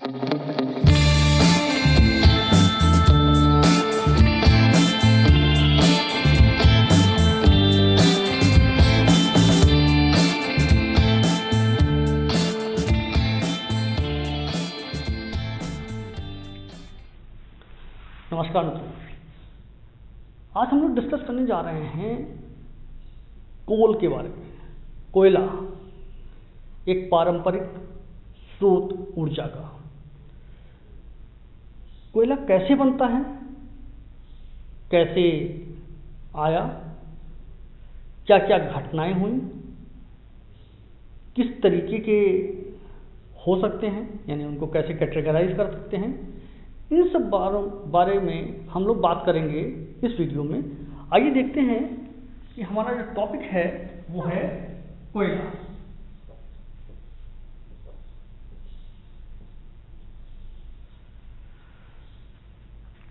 नमस्कार मित्रों, आज हम लोग डिस्कस करने जा रहे हैं कोल के बारे में। कोयला एक पारंपरिक स्रोत ऊर्जा का। कोयला कैसे बनता है, कैसे आया, क्या क्या घटनाएं हुई, किस तरीके के हो सकते हैं, यानी उनको कैसे कैटेगराइज कर सकते हैं, इन सब बारे में हम लोग बात करेंगे इस वीडियो में। आइए देखते हैं कि हमारा जो टॉपिक है वो है कोयला।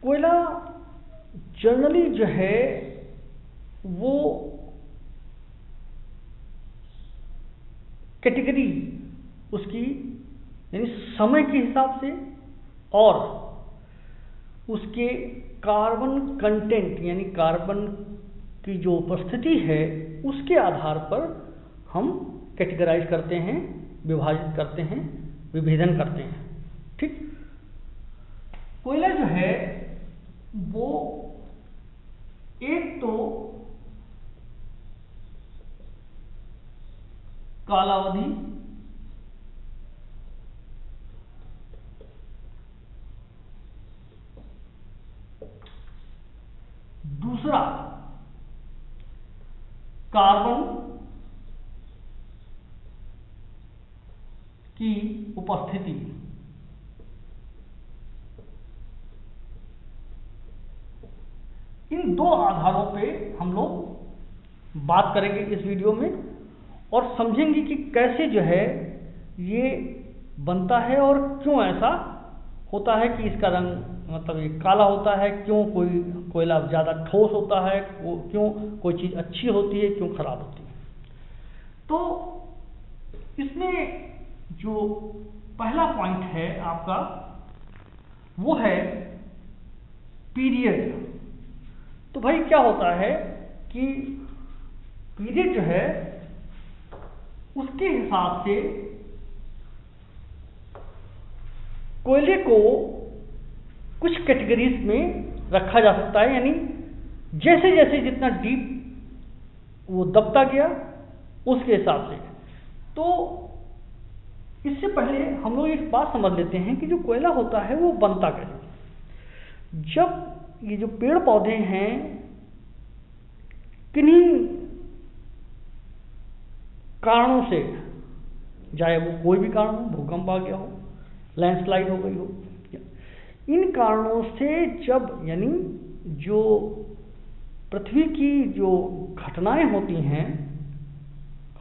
कोयला जनरली जो है वो कैटेगरी उसकी यानी समय के हिसाब से और उसके कार्बन कंटेंट यानी कार्बन की जो उपस्थिति है उसके आधार पर हम कैटेगराइज करते हैं, विभाजित करते हैं, विभेदन करते हैं। ठीक, कोयला जो है वो एक तो कालावधि, दूसरा कार्बन की उपस्थिति, इन दो आधारों पे हम लोग बात करेंगे इस वीडियो में और समझेंगे कि कैसे जो है ये बनता है और क्यों ऐसा होता है कि इसका रंग मतलब ये काला होता है, क्यों कोई कोयला ज़्यादा ठोस होता है, क्यों कोई चीज़ अच्छी होती है, क्यों खराब होती है। तो इसमें जो पहला पॉइंट है आपका वो है पीरियड। तो भाई क्या होता है कि पीरियड जो है उसके हिसाब से कोयले को कुछ कैटेगरीज में रखा जा सकता है, यानी जैसे जैसे जितना डीप वो दबता गया उसके हिसाब से। तो इससे पहले हम लोग एक बात समझ लेते हैं कि जो कोयला होता है वो बनता कैसे। जब ये जो पेड़ पौधे हैं किन्हीं कारणों से, चाहे वो कोई भी कारण हो, भूकंप आ गया हो, लैंडस्लाइड हो गई हो, इन कारणों से जब यानी जो पृथ्वी की जो घटनाएं होती हैं,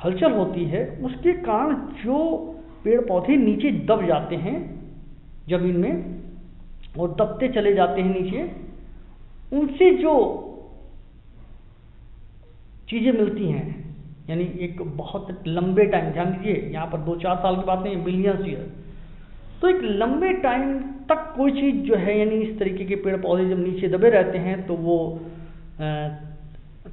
हलचल होती है, उसके कारण जो पेड़ पौधे नीचे दब जाते हैं जमीन में और दबते चले जाते हैं नीचे, उनसे जो चीजें मिलती हैं, यानी एक बहुत लंबे टाइम, ध्यान दीजिए यहाँ पर 2-4 साल की बात नहीं, बिलियंस ईयर, तो एक लंबे टाइम तक कोई चीज़ जो है यानी इस तरीके के पेड़ पौधे जब नीचे दबे रहते हैं तो वो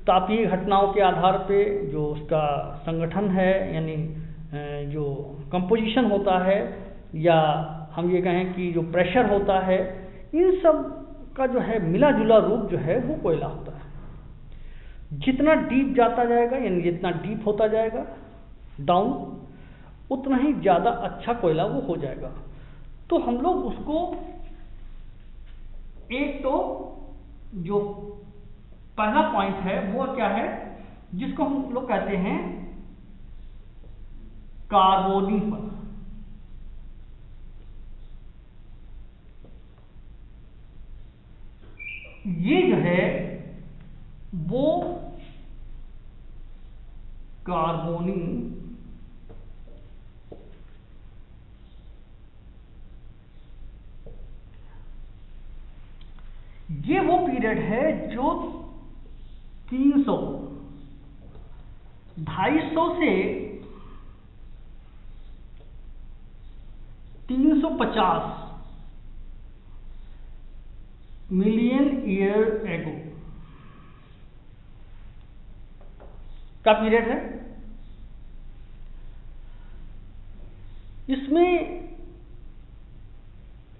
तापीय घटनाओं के आधार पे जो उसका संगठन है यानी जो कंपोजिशन होता है, या हम ये कहें कि जो प्रेशर होता है, इन सब का जो है मिला जुला रूप जो है वो कोयला होता है। जितना डीप जाता जाएगा यानी जितना डीप होता जाएगा डाउन, उतना ही ज़्यादा अच्छा कोयला वो हो जाएगा। तो हम लोग उसको एक तो जो पहला पॉइंट है वो क्या है, जिसको हम लोग कहते हैं कार्बोनिफर। ये जो है वो कार्बोनी ये वो पीरियड है जो 300, 250 से 350 मिलियन ईयर एगो का पीरियड है। इसमें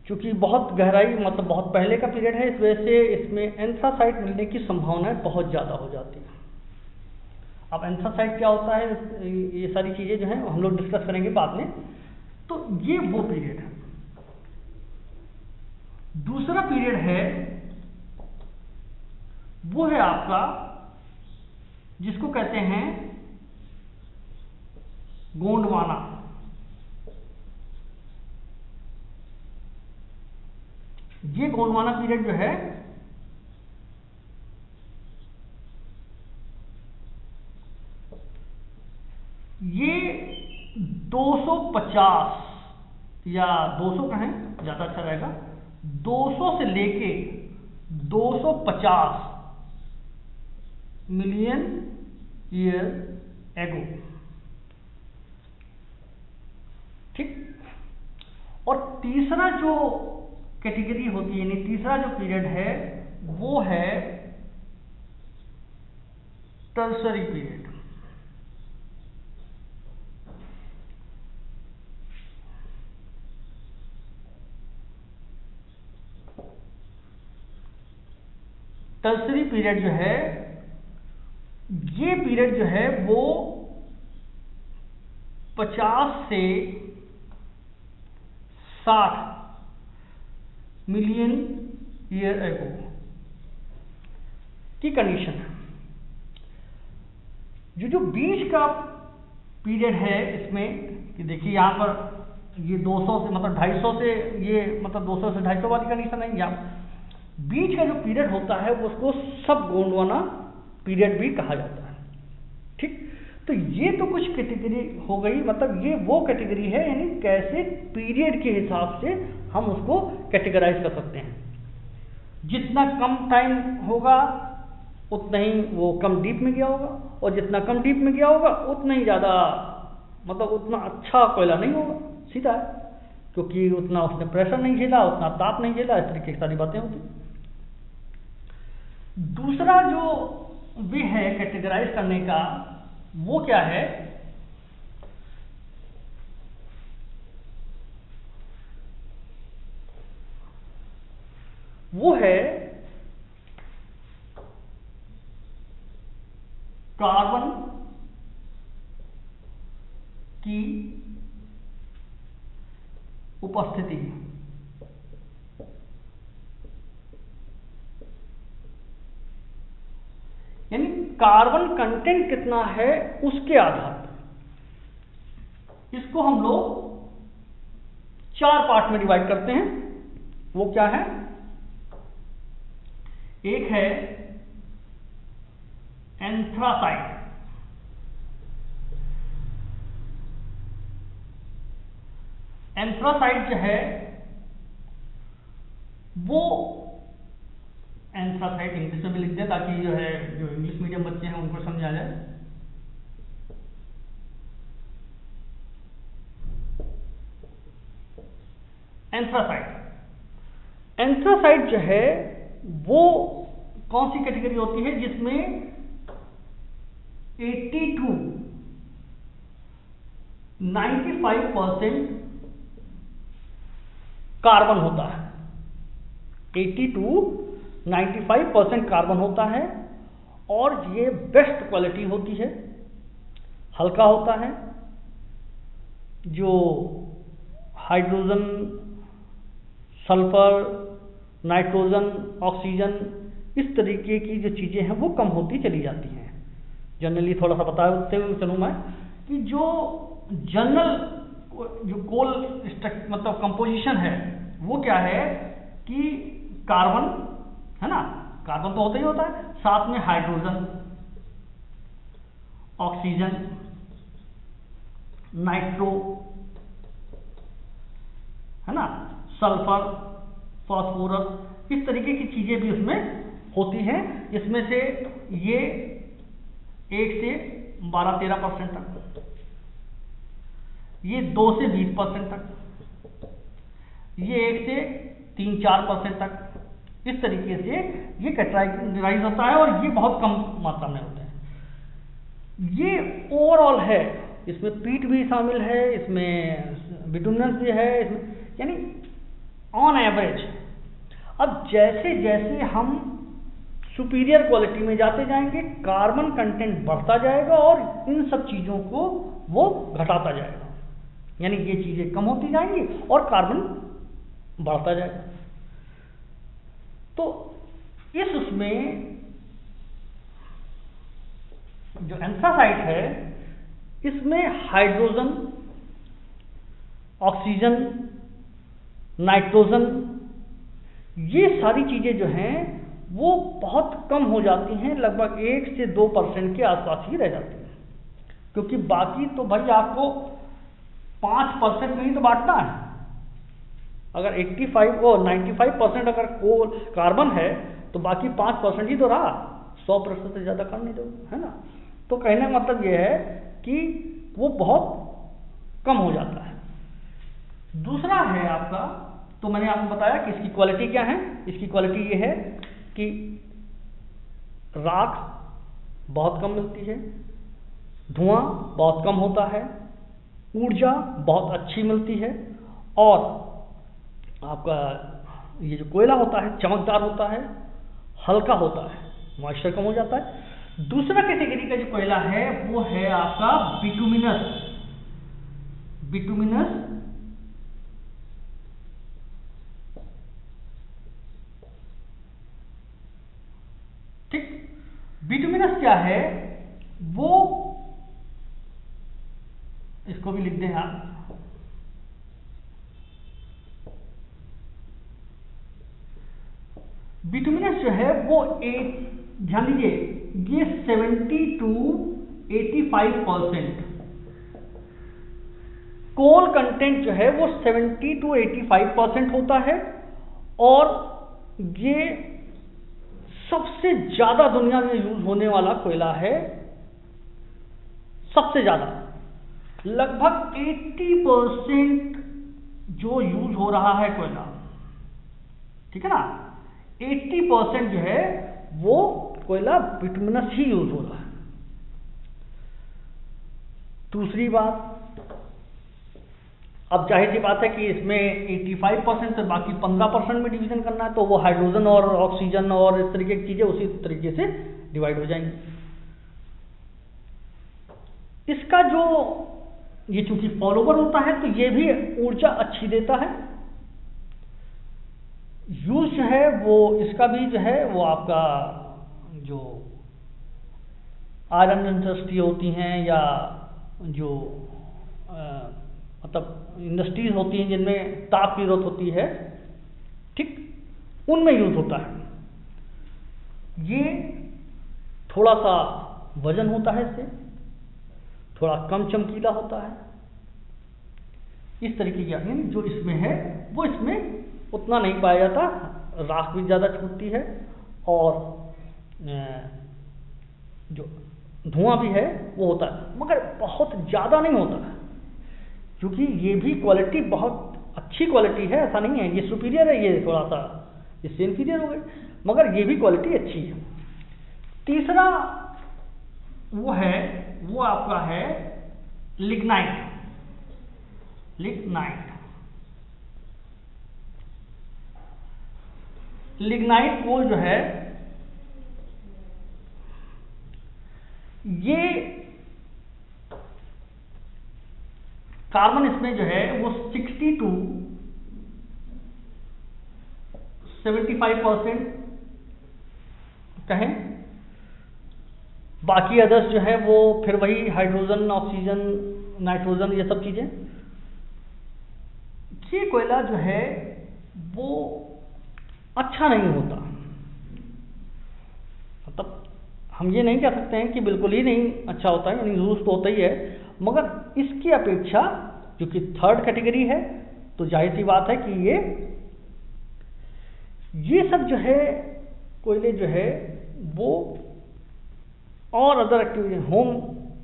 चूंकि बहुत गहराई मतलब बहुत पहले का पीरियड है, इस वजह से इसमें एंथ्रासाइट मिलने की संभावनाएं बहुत ज़्यादा हो जाती है। अब एंथ्रासाइट क्या होता है, ये सारी चीज़ें जो हैं हम लोग डिस्कस करेंगे बाद में। तो ये वो पीरियड है। दूसरा पीरियड है वो है आपका जिसको कहते हैं गोंडवाना। ये गोंडवाना पीरियड जो है ये 250 या 200 कहें ज्यादा अच्छा रहेगा, 200 से लेके 250 मिलियन ईयर एगो, ठीक। और तीसरा जो कैटेगरी होती है, यानी तीसरा जो पीरियड है वो है टर्सरी पीरियड। टर्सरी पीरियड जो है, ये पीरियड जो है वो 50 से 60 मिलियन ईयर एगो की कंडीशन है। जो बीच का पीरियड है इसमें कि देखिए यहां पर ये 200 से मतलब 250 से ये मतलब 200 से 250 वाली कंडीशन है। या बीच का जो पीरियड होता है उसको सब गोंडवाना पीरियड भी कहा जाता है, ठीक। तो ये तो कुछ कैटेगरी हो गई, मतलब ये वो कैटेगरी है यानी कैसे पीरियड के हिसाब से हम उसको कैटेगराइज कर सकते हैं। जितना कम टाइम होगा उतना ही वो कम डीप में गया होगा, और जितना कम डीप में गया होगा उतना ही ज़्यादा मतलब उतना अच्छा कोयला नहीं होगा, सीधा है, क्योंकि उतना उसने प्रेशर नहीं झेला, उतना ताप नहीं झेला, इस तरीके की सारी बातें होती। दूसरा जो वे है कैटेगराइज करने का वो क्या है, वो है कार्बन की उपस्थिति। यानी कार्बन कंटेंट कितना है उसके आधार पर इसको हम लोग 4 पार्ट में डिवाइड करते हैं। वो क्या है, एक है एंथ्रासाइट, एंथ्रासाइट जो है वो एंथ्रासाइट इंग्लिश में भी लिख दिया ताकि जो है जो इंग्लिश मीडियम बच्चे हैं उनको समझ आ जाए। एंथ्रासाइट, एंथ्रासाइट जो है वो कौन सी कैटेगरी होती है जिसमें 80 to 95% कार्बन होता है। 80 to 95% कार्बन होता है और ये बेस्ट क्वालिटी होती है, हल्का होता है। जो हाइड्रोजन, सल्फर, नाइट्रोजन, ऑक्सीजन इस तरीके की जो चीज़ें हैं वो कम होती चली जाती हैं। जनरली थोड़ा सा बताते हुए चलूँ मैं कि जो जनरल जो कोल मतलब कंपोजिशन है वो क्या है कि कार्बन है ना, कार्बन तो होता ही होता है, साथ में हाइड्रोजन, ऑक्सीजन, नाइट्रो है ना, सल्फर, फास्फोरस, इस तरीके की चीजें भी उसमें होती हैं। इसमें से ये 1 से 12-13% तक, ये 2 से 20% तक, ये 1 से 3-4% तक इस तरीके से ये कैटेगराइज होता है, और ये बहुत कम मात्रा में होते हैं। ये ओवरऑल है, इसमें पीट भी शामिल है, इसमें बिटुमिनस भी है, इसमें यानी ऑन एवरेज। अब जैसे जैसे हम सुपीरियर क्वालिटी में जाते जाएंगे, कार्बन कंटेंट बढ़ता जाएगा और इन सब चीज़ों को वो घटाता जाएगा, यानी ये चीज़ें कम होती जाएंगी और कार्बन बढ़ता जाएगा। तो इस उसमें जो एंथ्रासाइट है, इसमें हाइड्रोजन, ऑक्सीजन, नाइट्रोजन, ये सारी चीज़ें जो हैं वो बहुत कम हो जाती हैं, लगभग 1 से 2% के आसपास ही रह जाती हैं, क्योंकि बाकी तो भाई आपको 5% में ही तो बांटना है। अगर 85 और 95% अगर कार्बन है तो बाकी 5% ही तो रहा, 100% से ज़्यादा कर नहीं दो, है ना। तो कहने का मतलब ये है कि वो बहुत कम हो जाता है। दूसरा है आपका, तो मैंने आपको बताया कि इसकी क्वालिटी क्या है। इसकी क्वालिटी ये है कि राख बहुत कम मिलती है, धुआं बहुत कम होता है, ऊर्जा बहुत अच्छी मिलती है, और आपका ये जो कोयला होता है चमकदार होता है, हल्का होता है, मॉइस्चर कम हो जाता है। दूसरा कैटेगरी का जो कोयला है वो है आपका बिटुमिनस। बिटुमिनस ठीक, बिटुमिनस क्या है, वो इसको भी लिख दें आप। बिटुमिनस जो है वो ध्यान दीजिए, ये 70 to 85% कोल कंटेंट जो है वो 70 to 85% होता है, और ये सबसे ज्यादा दुनिया में यूज होने वाला कोयला है, सबसे ज्यादा, लगभग 80% जो यूज हो रहा है कोयला, ठीक है ना, 80% जो है वो कोयला बिटुमिनस ही यूज हो रहा है। दूसरी बात, अब जाहिर सी बात है कि इसमें 85% से बाकी 15% में डिवीजन करना है, तो वो हाइड्रोजन और ऑक्सीजन और इस तरीके की चीजें उसी तरीके से डिवाइड हो जाएंगी। इसका जो ये चूंकि फॉलोवर होता है तो ये भी ऊर्जा अच्छी देता है। यूज जो है वो इसका भी जो है वो आपका जो आयरन इंडस्ट्री होती हैं, या जो मतलब इंडस्ट्रीज होती हैं जिनमें ताप की जरूरत होती है, ठीक, उनमें यूज होता है। ये थोड़ा सा वजन होता है, इससे थोड़ा कम चमकीला होता है, इस तरीके की यानी जो इसमें है वो इसमें उतना नहीं पाया जाता, राख भी ज़्यादा छूटती है, और जो धुआं भी है वो होता है, मगर बहुत ज़्यादा नहीं होता है, क्योंकि ये भी क्वालिटी बहुत अच्छी क्वालिटी है, ऐसा नहीं है ये सुपीरियर है, ये थोड़ा सा इससे इन्फीरियर हो गई, मगर ये भी क्वालिटी अच्छी है। तीसरा वो आपका है लिग्नाइट। लिग्नाइट कोल जो है ये कार्बन इसमें जो है वो 60 to 75% कहें, बाकी अदर्स जो है वो फिर वही हाइड्रोजन, ऑक्सीजन, नाइट्रोजन, ये सब चीजें। ये कोयला जो है वो अच्छा नहीं होता, मतलब हम ये नहीं कह सकते हैं कि बिल्कुल ही नहीं अच्छा होता है, यानी यूज तो होता ही है, मगर इसकी अपेक्षा क्योंकि थर्ड कैटेगरी है तो जाहिर सी बात है कि ये सब जो है कोयले जो है वो और अदर एक्टिविटी होम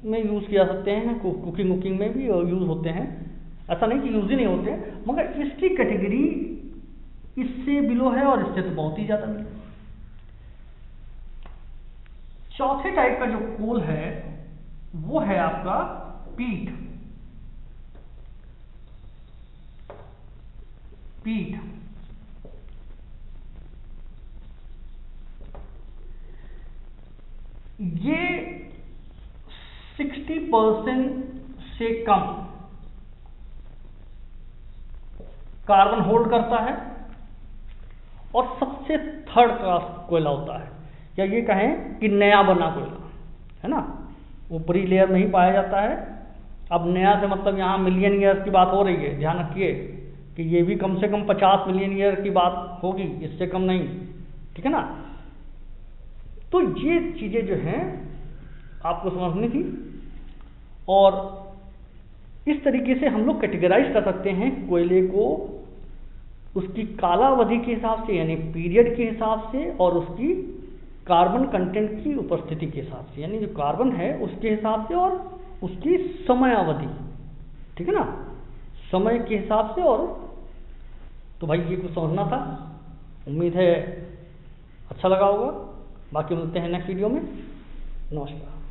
में यूज किया सकते हैं, कुकिंग में भी यूज होते हैं, ऐसा नहीं कि यूज ही नहीं होते, मगर इसकी कैटेगरी इससे बिलो है और इससे तो बहुत ही ज्यादा बिलो। चौथे टाइप का जो कोल है वो है आपका पीट। पीट ये 60% से कम कार्बन होल्ड करता है और सबसे थर्ड क्लास कोयला होता है, या ये कहें कि नया बना कोयला है ना, ऊपरी लेयर में ही पाया जाता है। अब नया से मतलब यहाँ मिलियन ईयर की बात हो रही है, ध्यान रखिए कि ये भी कम से कम 50 मिलियन ईयर की बात होगी, इससे कम नहीं, ठीक है ना। तो ये चीजें जो हैं आपको समझनी थी, और इस तरीके से हम लोग कैटेगराइज कर सकते हैं कोयले को उसकी कालावधि के हिसाब से यानी पीरियड के हिसाब से, और उसकी कार्बन कंटेंट की उपस्थिति के हिसाब से, यानी जो कार्बन है उसके हिसाब से और उसकी समय अवधि, ठीक है ना, समय के हिसाब से। और तो भाई ये कुछ समझना था, उम्मीद है अच्छा लगा होगा। बाकी मिलते हैं नेक्स्ट वीडियो में। नमस्कार।